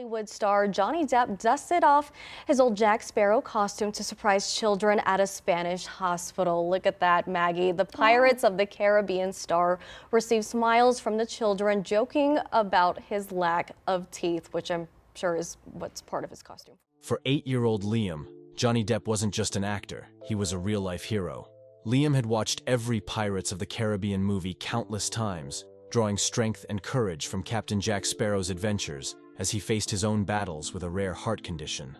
Hollywood star Johnny Depp dusted off his old Jack Sparrow costume to surprise children at a Spanish hospital. Look at that, Maggie. The Pirates of the Caribbean star received smiles from the children, joking about his lack of teeth, which I'm sure is what's part of his costume. For 8-year-old Liam, Johnny Depp wasn't just an actor, he was a real-life hero. Liam had watched every Pirates of the Caribbean movie countless times, drawing strength and courage from Captain Jack Sparrow's adventures as he faced his own battles with a rare heart condition.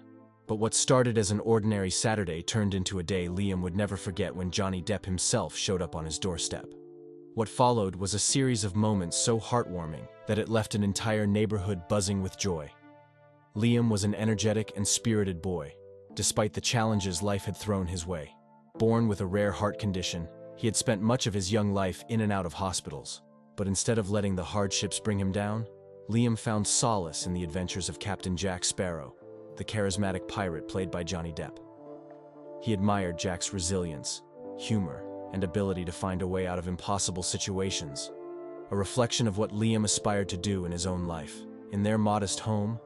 But what started as an ordinary Saturday turned into a day Liam would never forget when Johnny Depp himself showed up on his doorstep. What followed was a series of moments so heartwarming that it left an entire neighborhood buzzing with joy. Liam was an energetic and spirited boy, despite the challenges life had thrown his way. Born with a rare heart condition, he had spent much of his young life in and out of hospitals. But instead of letting the hardships bring him down, Liam found solace in the adventures of Captain Jack Sparrow, the charismatic pirate played by Johnny Depp. He admired Jack's resilience, humor, and ability to find a way out of impossible situations, a reflection of what Liam aspired to do in his own life. In their modest home,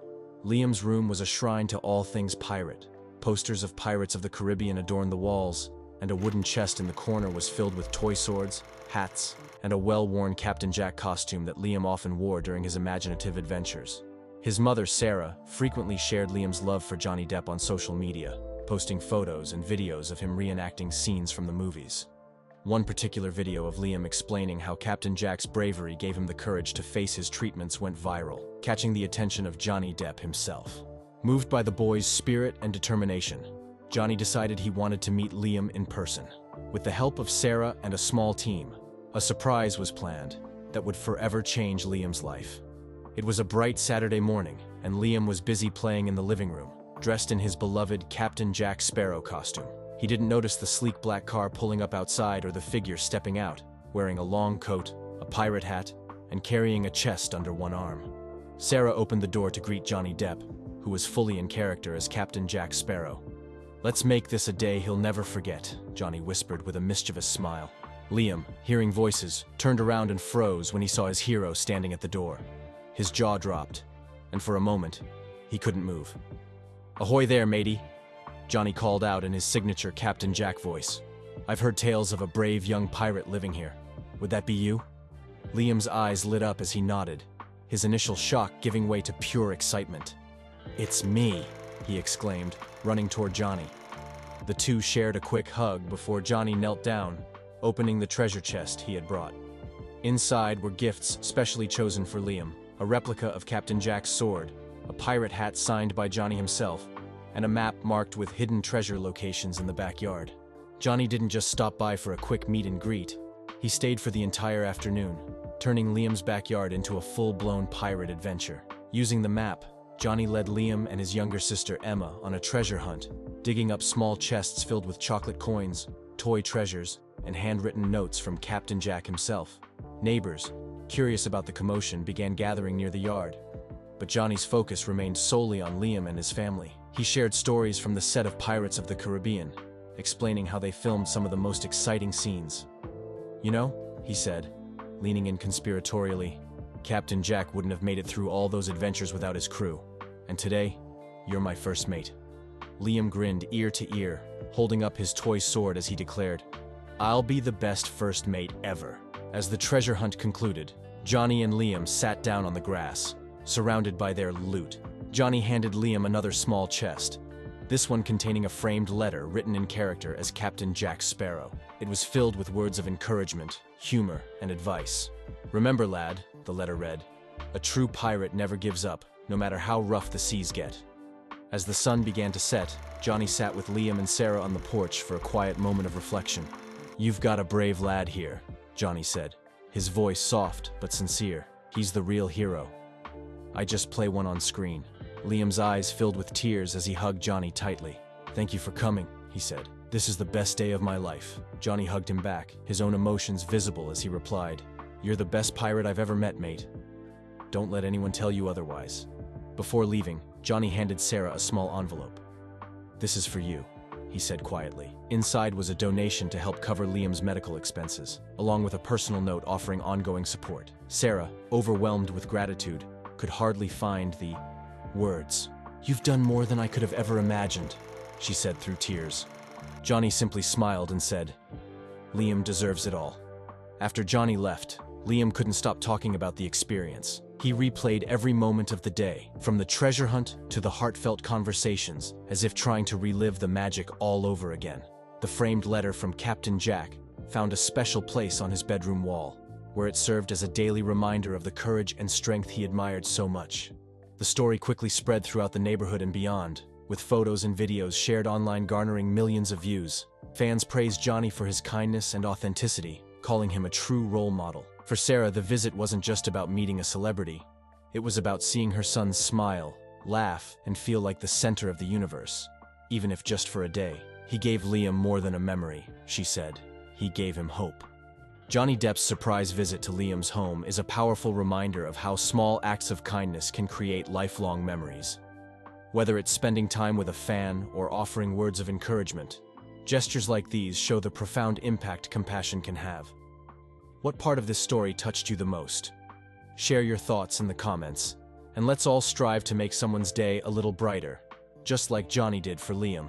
Liam's room was a shrine to all things pirate. Posters of Pirates of the Caribbean adorned the walls, and a wooden chest in the corner was filled with toy swords, hats, and a well-worn Captain Jack costume that Liam often wore during his imaginative adventures. His mother, Sarah, frequently shared Liam's love for Johnny Depp on social media, posting photos and videos of him reenacting scenes from the movies. One particular video of Liam explaining how Captain Jack's bravery gave him the courage to face his treatments went viral, catching the attention of Johnny Depp himself. Moved by the boy's spirit and determination, Johnny decided he wanted to meet Liam in person. With the help of Sarah and a small team, a surprise was planned that would forever change Liam's life. It was a bright Saturday morning, and Liam was busy playing in the living room, dressed in his beloved Captain Jack Sparrow costume. He didn't notice the sleek black car pulling up outside or the figure stepping out, wearing a long coat, a pirate hat, and carrying a chest under one arm. Sarah opened the door to greet Johnny Depp, who was fully in character as Captain Jack Sparrow. "Let's make this a day he'll never forget," Johnny whispered with a mischievous smile. Liam, hearing voices, turned around and froze when he saw his hero standing at the door. His jaw dropped, and for a moment, he couldn't move. "Ahoy there, matey," Johnny called out in his signature Captain Jack voice. "I've heard tales of a brave young pirate living here. Would that be you?" Liam's eyes lit up as he nodded, his initial shock giving way to pure excitement. "It's me," he exclaimed, running toward Johnny. The two shared a quick hug before Johnny knelt down, opening the treasure chest he had brought. Inside were gifts specially chosen for Liam, a replica of Captain Jack's sword, a pirate hat signed by Johnny himself, and a map marked with hidden treasure locations in the backyard. Johnny didn't just stop by for a quick meet and greet. He stayed for the entire afternoon, turning Liam's backyard into a full-blown pirate adventure. Using the map, Johnny led Liam and his younger sister Emma on a treasure hunt, digging up small chests filled with chocolate coins, toy treasures, and handwritten notes from Captain Jack himself. Neighbors, curious about the commotion, began gathering near the yard. But Johnny's focus remained solely on Liam and his family. He shared stories from the set of Pirates of the Caribbean, explaining how they filmed some of the most exciting scenes. "You know," he said, leaning in conspiratorially, "Captain Jack wouldn't have made it through all those adventures without his crew. And today, you're my first mate." Liam grinned ear to ear, holding up his toy sword as he declared, "I'll be the best first mate ever." As the treasure hunt concluded, Johnny and Liam sat down on the grass, surrounded by their loot. Johnny handed Liam another small chest, this one containing a framed letter written in character as Captain Jack Sparrow. It was filled with words of encouragement, humor, and advice. "Remember, lad," the letter read, "a true pirate never gives up, no matter how rough the seas get." As the sun began to set, Johnny sat with Liam and Sarah on the porch for a quiet moment of reflection. "You've got a brave lad here," Johnny said, his voice soft but sincere. "He's the real hero. I just play one on screen." Liam's eyes filled with tears as he hugged Johnny tightly. "Thank you for coming," he said. "This is the best day of my life." Johnny hugged him back, his own emotions visible as he replied, "You're the best pirate I've ever met, mate. Don't let anyone tell you otherwise." Before leaving, Johnny handed Sarah a small envelope. "This is for you," he said quietly. Inside was a donation to help cover Liam's medical expenses, along with a personal note offering ongoing support. Sarah, overwhelmed with gratitude, could hardly find the Words. "You've done more than I could have ever imagined," she said through tears. Johnny simply smiled and said, "Liam deserves it all." After Johnny left, Liam couldn't stop talking about the experience. He replayed every moment of the day, from the treasure hunt to the heartfelt conversations, as if trying to relive the magic all over again. The framed letter from Captain Jack found a special place on his bedroom wall, where it served as a daily reminder of the courage and strength he admired so much. The story quickly spread throughout the neighborhood and beyond, with photos and videos shared online garnering millions of views. Fans praised Johnny for his kindness and authenticity, calling him a true role model. For Sarah, the visit wasn't just about meeting a celebrity. It was about seeing her son smile, laugh, and feel like the center of the universe, even if just for a day. "He gave Liam more than a memory," she said. "He gave him hope." Johnny Depp's surprise visit to Liam's home is a powerful reminder of how small acts of kindness can create lifelong memories. Whether it's spending time with a fan or offering words of encouragement, gestures like these show the profound impact compassion can have. What part of this story touched you the most? Share your thoughts in the comments, and let's all strive to make someone's day a little brighter, just like Johnny did for Liam.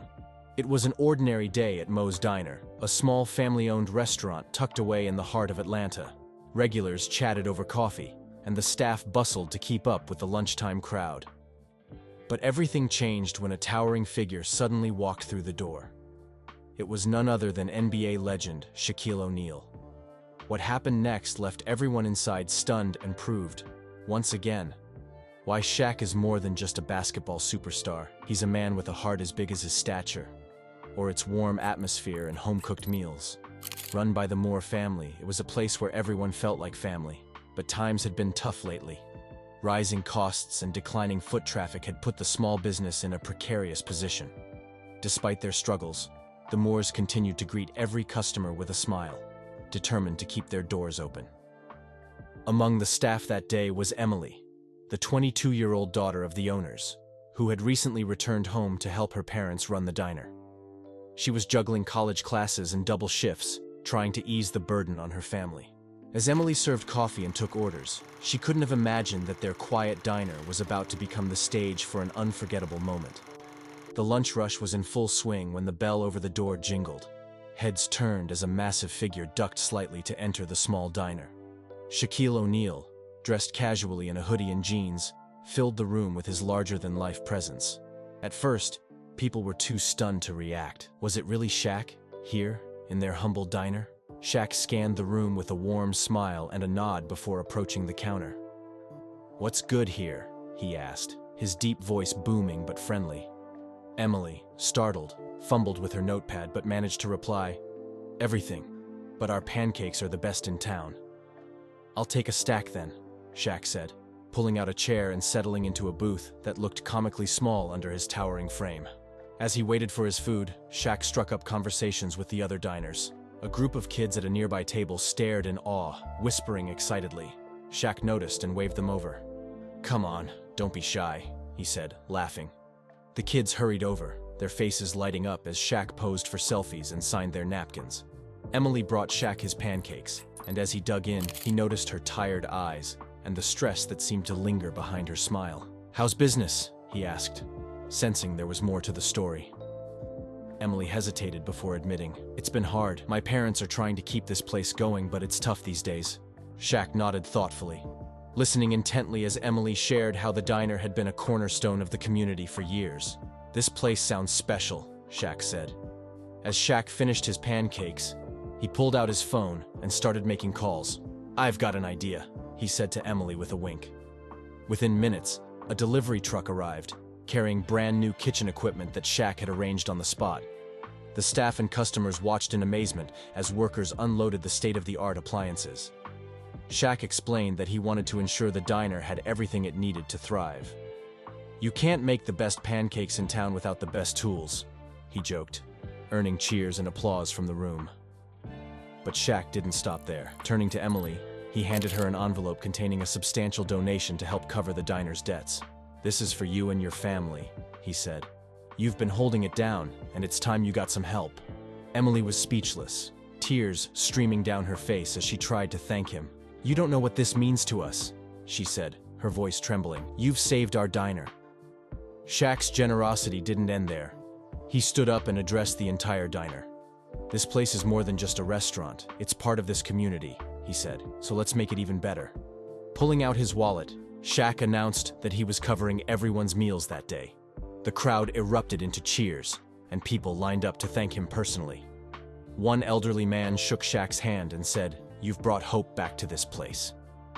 It was an ordinary day at Moe's Diner, a small family-owned restaurant tucked away in the heart of Atlanta. Regulars chatted over coffee, and the staff bustled to keep up with the lunchtime crowd. But everything changed when a towering figure suddenly walked through the door. It was none other than NBA legend Shaquille O'Neal. What happened next left everyone inside stunned and proved, once again, why Shaq is more than just a basketball superstar. He's a man with a heart as big as his stature, or its warm atmosphere and home-cooked meals. Run by the Moore family, it was a place where everyone felt like family. But times had been tough lately. Rising costs and declining foot traffic had put the small business in a precarious position. Despite their struggles, the Moores continued to greet every customer with a smile, determined to keep their doors open. Among the staff that day was Emily, the 22-year-old daughter of the owners, who had recently returned home to help her parents run the diner. She was juggling college classes and double shifts, trying to ease the burden on her family. As Emily served coffee and took orders, she couldn't have imagined that their quiet diner was about to become the stage for an unforgettable moment. The lunch rush was in full swing when the bell over the door jingled. Heads turned as a massive figure ducked slightly to enter the small diner. Shaquille O'Neal, dressed casually in a hoodie and jeans, filled the room with his larger-than-life presence. At first, people were too stunned to react. Was it really Shaq, here, in their humble diner? Shaq scanned the room with a warm smile and a nod before approaching the counter. "What's good here?" he asked, his deep voice booming but friendly. Emily, startled, fumbled with her notepad but managed to reply, "Everything, but our pancakes are the best in town." "I'll take a stack then," Shaq said, pulling out a chair and settling into a booth that looked comically small under his towering frame. As he waited for his food, Shaq struck up conversations with the other diners. A group of kids at a nearby table stared in awe, whispering excitedly. Shaq noticed and waved them over. "Come on, don't be shy," he said, laughing. The kids hurried over, their faces lighting up as Shaq posed for selfies and signed their napkins. Emily brought Shaq his pancakes, and as he dug in, he noticed her tired eyes and the stress that seemed to linger behind her smile. "How's business?" he asked, sensing there was more to the story. Emily hesitated before admitting, "It's been hard. My parents are trying to keep this place going, but it's tough these days." Shaq nodded thoughtfully, listening intently as Emily shared how the diner had been a cornerstone of the community for years. "This place sounds special," Shaq said. As Shaq finished his pancakes, he pulled out his phone and started making calls. "I've got an idea," he said to Emily with a wink. Within minutes, a delivery truck arrived, carrying brand new kitchen equipment that Shaq had arranged on the spot. The staff and customers watched in amazement as workers unloaded the state-of-the-art appliances. Shaq explained that he wanted to ensure the diner had everything it needed to thrive. "You can't make the best pancakes in town without the best tools," he joked, earning cheers and applause from the room. But Shaq didn't stop there. Turning to Emily, he handed her an envelope containing a substantial donation to help cover the diner's debts. "This is for you and your family," he said. "You've been holding it down, and it's time you got some help." Emily was speechless, tears streaming down her face as she tried to thank him. "You don't know what this means to us," she said, her voice trembling. "You've saved our diner." Shaq's generosity didn't end there. He stood up and addressed the entire diner. "This place is more than just a restaurant. It's part of this community," he said, "so let's make it even better." Pulling out his wallet, Shaq announced that he was covering everyone's meals that day. The crowd erupted into cheers, and people lined up to thank him personally. One elderly man shook Shaq's hand and said, "You've brought hope back to this place.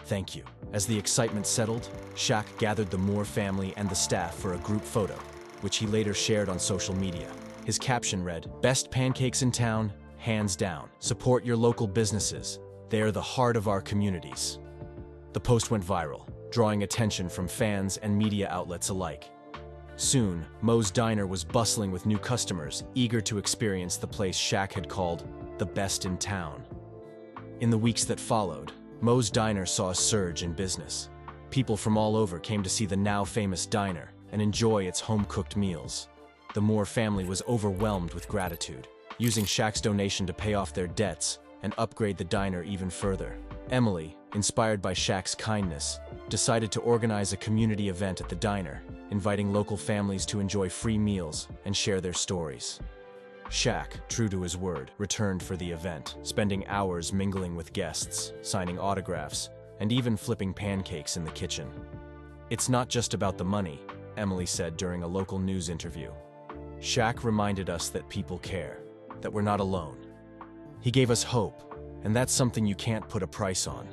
Thank you." As the excitement settled, Shaq gathered the Moore family and the staff for a group photo, which he later shared on social media. His caption read, "Best pancakes in town, hands down. Support your local businesses. They're the heart of our communities." The post went viral, drawing attention from fans and media outlets alike. Soon, Moe's Diner was bustling with new customers, eager to experience the place Shaq had called the best in town. In the weeks that followed, Moe's Diner saw a surge in business. People from all over came to see the now famous diner and enjoy its home-cooked meals. The Moore family was overwhelmed with gratitude, using Shaq's donation to pay off their debts and upgrade the diner even further. Emily, inspired by Shaq's kindness, decided to organize a community event at the diner, inviting local families to enjoy free meals and share their stories. Shaq, true to his word, returned for the event, spending hours mingling with guests, signing autographs, and even flipping pancakes in the kitchen. "It's not just about the money," Emily said during a local news interview. "Shaq reminded us that people care, that we're not alone. He gave us hope, and that's something you can't put a price on."